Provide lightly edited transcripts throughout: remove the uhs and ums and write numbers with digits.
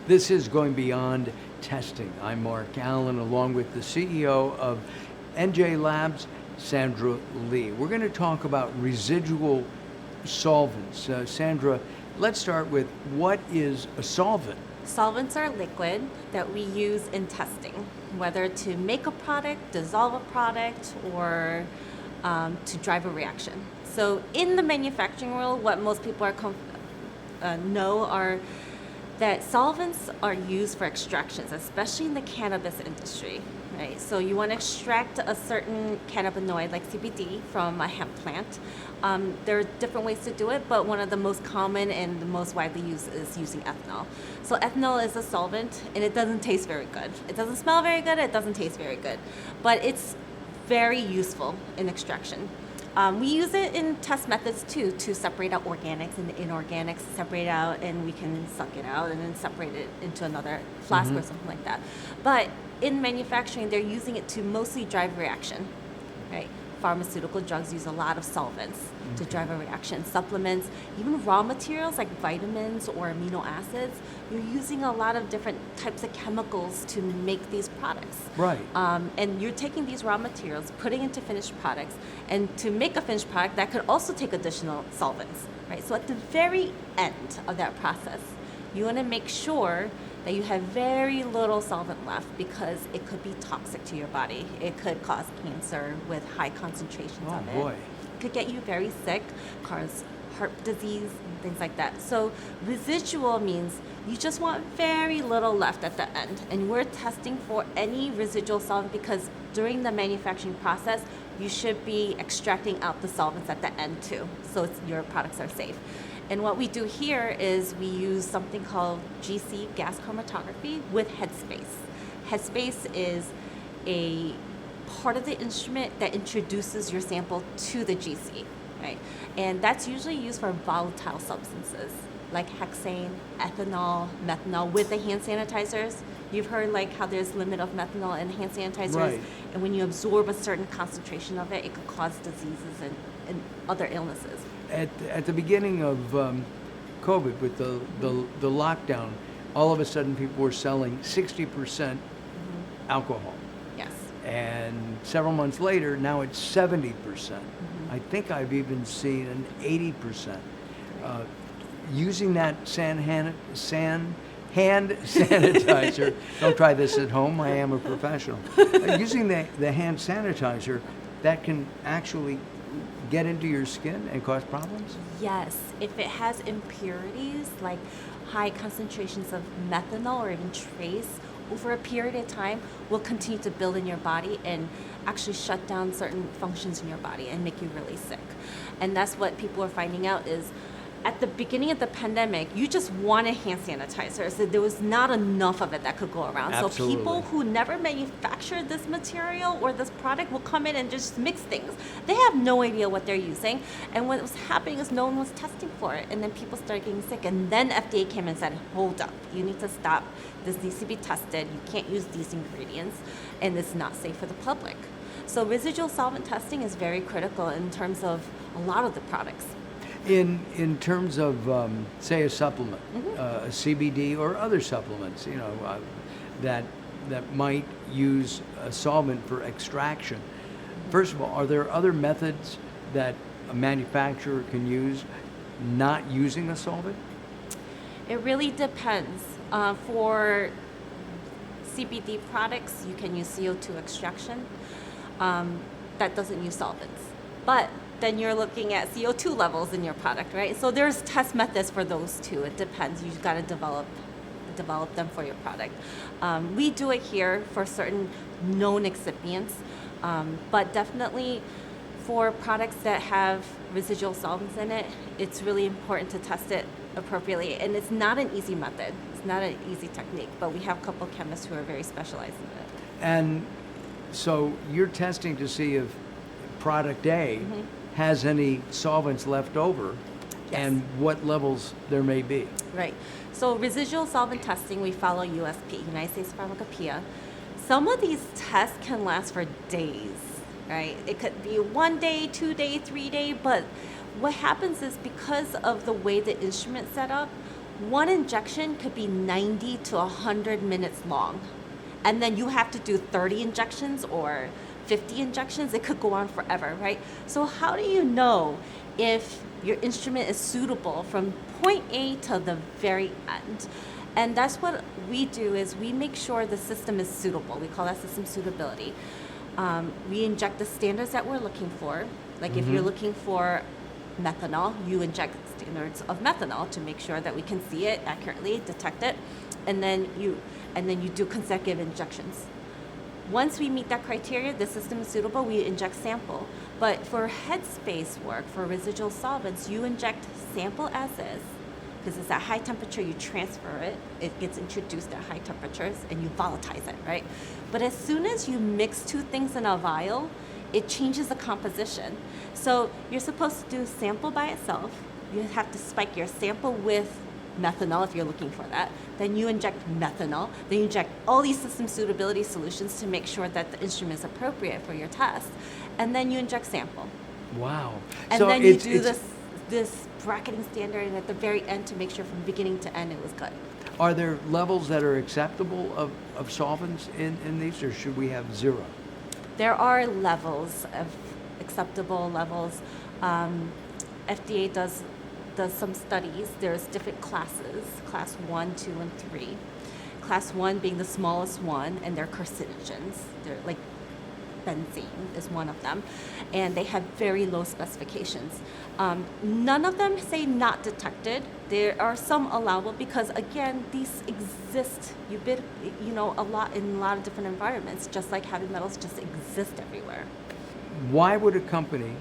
This is Going Beyond Testing. I'm Mark Allen, along with the CEO of NJ Labs, Sandra Lee. We're going to talk about residual solvents. Sandra, let's start with, what is a solvent? Solvents are liquid that we use in testing, whether to make a product, dissolve a product, or to drive a reaction. So in the manufacturing world, what most people know are that solvents are used for extractions, especially in the cannabis industry, right? So you want to extract a certain cannabinoid like CBD from a hemp plant. There are different ways to do it, but one of the most common and the most widely used is using ethanol. So ethanol is a solvent, and it doesn't taste very good. It doesn't smell very good, it doesn't taste very good, but it's very useful in extraction. We use it in test methods too, to separate out organics and inorganics, separate out, and we can suck it out and then separate it into another flask or something like that. But in manufacturing, they're using it to mostly drive reaction, right? Pharmaceutical drugs use a lot of solvents to drive a reaction. Supplements, even raw materials like vitamins or amino acids, you're using a lot of different types of chemicals to make these products. Right. And you're taking these raw materials, putting into finished products, and to make a finished product, that could also take additional solvents, right? So at the very end of that process, you want to make sure that you have very little solvent left, because it could be toxic to your body. It could cause cancer with high concentrations of it. Oh boy. It could get you very sick, cause heart disease, and things like that. So residual means you just want very little left at the end. And we're testing for any residual solvent, because during the manufacturing process, you should be extracting out the solvents at the end too, so your products are safe. And what we do here is we use something called GC, gas chromatography, with headspace. Headspace is a part of the instrument that introduces your sample to the GC, right? And that's usually used for volatile substances like hexane, ethanol, methanol, with the hand sanitizers. You've heard like how there's limit of methanol in hand sanitizers, Right. And when you absorb a certain concentration of it, it could cause diseases and other illnesses. At the beginning of COVID, with the lockdown, all of a sudden people were selling 60% alcohol. Yes. And several months later, now it's 70%. I think I've even seen an 80%. Using that hand sanitizer, don't try this at home, I am a professional. Using the hand sanitizer, that can actually get into your skin and cause problems? Yes, if it has impurities like high concentrations of methanol or even trace, over a period of time will continue to build in your body and actually shut down certain functions in your body and make you really sick. And that's what people are finding out is, at the beginning of the pandemic, you just wanted hand sanitizer. So there was not enough of it that could go around. Absolutely. So people who never manufactured this material or this product will come in and just mix things. They have no idea what they're using. And what was happening is no one was testing for it. And then people started getting sick. And then FDA came and said, hold up, you need to stop. This needs to be tested. You can't use these ingredients. And it's not safe for the public. So residual solvent testing is very critical in terms of a lot of the products. In terms of, say, a supplement, a CBD or other supplements, that might use a solvent for extraction. First of all, are there other methods that a manufacturer can use not using a solvent? It really depends. For CBD products, you can use CO2 extraction. That doesn't use solvents. But then you're looking at CO2 levels in your product, right? So there's test methods for those too. It depends. You've got to develop them for your product. We do it here for certain known excipients, but definitely for products that have residual solvents in it, it's really important to test it appropriately. And it's not an easy method. It's not an easy technique, but we have a couple chemists who are very specialized in it. And so you're testing to see if product A has any solvents left over, Yes. and what levels there may be. Right. So residual solvent testing, we follow USP, United States Pharmacopoeia. Some of these tests can last for days, right? It could be 1 day, 2 day, 3 day, but what happens is because of the way the instrument's set up, one injection could be 90 to 100 minutes long. And then you have to do 30 injections or 50 injections. It could go on forever, right? So how do you know if your instrument is suitable from point A to the very end? And that's what we do, is we make sure the system is suitable. We call that system suitability. We inject the standards that we're looking for. Like if you're looking for methanol, you inject standards of methanol to make sure that we can see it accurately, detect it, and then you do consecutive injections. Once we meet that criteria, the system is suitable, we inject sample. But for headspace work, for residual solvents, you inject sample as is, because it's at high temperature, you transfer it, it gets introduced at high temperatures, and you volatilize it, right? But as soon as you mix two things in a vial, it changes the composition. So you're supposed to do sample by itself. You have to spike your sample with methanol if you're looking for that. Then you inject methanol. Then you inject all these system suitability solutions to make sure that the instrument is appropriate for your test. And then you inject sample. Wow. And So then you it's- do it's- this bracketing standard, and at the very end to make sure from beginning to end it was good. Are there levels that are acceptable of solvents in these, or should we have 0? There are levels of acceptable levels. FDA does some studies. There's different classes, class 1, 2, and 3. Class 1 being the smallest one, and they're carcinogens. They're like benzene is one of them, and they have very low specifications. None of them say not detected. There are some allowable because, again, these exist a lot in a lot of different environments, just like heavy metals just exist everywhere. Why would a company,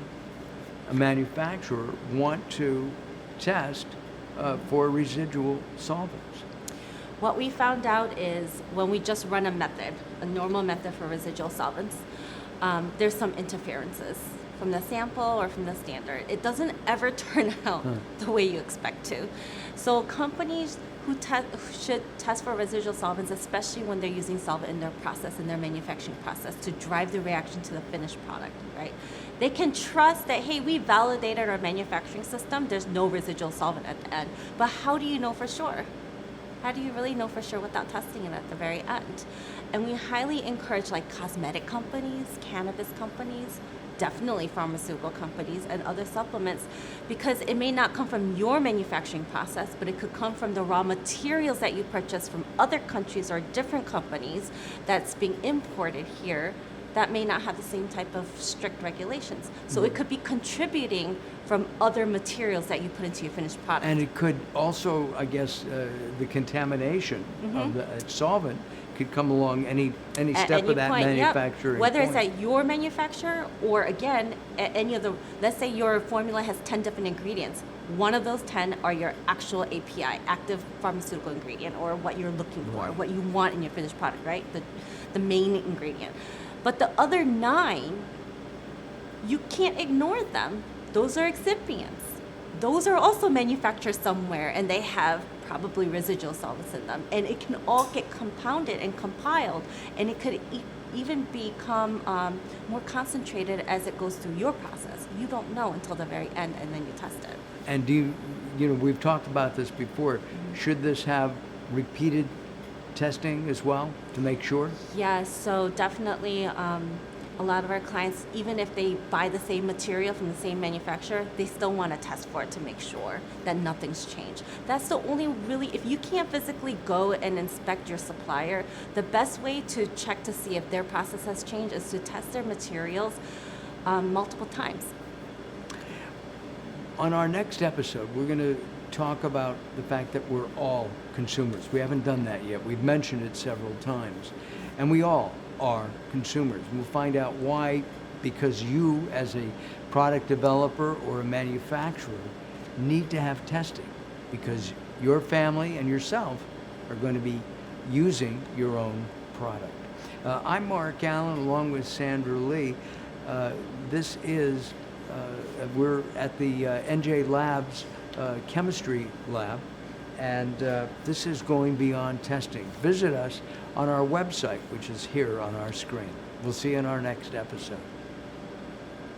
a manufacturer, want to test for residual solvents? What we found out is when we just run a normal method for residual solvents, there's some interferences from the sample or from the standard. It doesn't ever turn out the way you expect to. So companies who should test for residual solvents, especially when they're using solvent in their process, in their manufacturing process, to drive the reaction to the finished product, right? They can trust that, hey, we validated our manufacturing system, there's no residual solvent at the end. But how do you know for sure? How do you really know for sure without testing it at the very end? And we highly encourage like cosmetic companies, cannabis companies, definitely pharmaceutical companies and other supplements, because it may not come from your manufacturing process, but it could come from the raw materials that you purchase from other countries or different companies that's being imported here that may not have the same type of strict regulations. So it could be contributing from other materials that you put into your finished product. And it could also, I guess, the contamination of the solvent could come along any At step any of that point, yep. manufacturing Whether point. it's at your manufacturer or, again, at any of the, let's say your formula has 10 different ingredients. One of those 10 are your actual API, active pharmaceutical ingredient, or what you're looking for, what you want in your finished product, right? The main ingredient. But the other 9, you can't ignore them. Those are excipients. Those are also manufactured somewhere, and they have probably residual solvents in them. And it can all get compounded and compiled, and it could even become more concentrated as it goes through your process. You don't know until the very end, and then you test it. And do you know, we've talked about this before. Should this have repeated testing as well to make sure? Yeah, so definitely a lot of our clients, even if they buy the same material from the same manufacturer, they still want to test for it to make sure that nothing's changed. That's the only really, if you can't physically go and inspect your supplier, the best way to check to see if their process has changed is to test their materials multiple times. On our next episode, we're going to talk about the fact that we're all consumers. We haven't done that yet. We've mentioned it several times. And we all are consumers. We'll find out why, because you as a product developer or a manufacturer need to have testing, because your family and yourself are going to be using your own product. I'm Mark Allen along with Sandra Lee. This is, we're at the NJ Labs chemistry lab, and this is Going Beyond Testing. Visit us on our website, which is here on our screen. We'll see you in our next episode.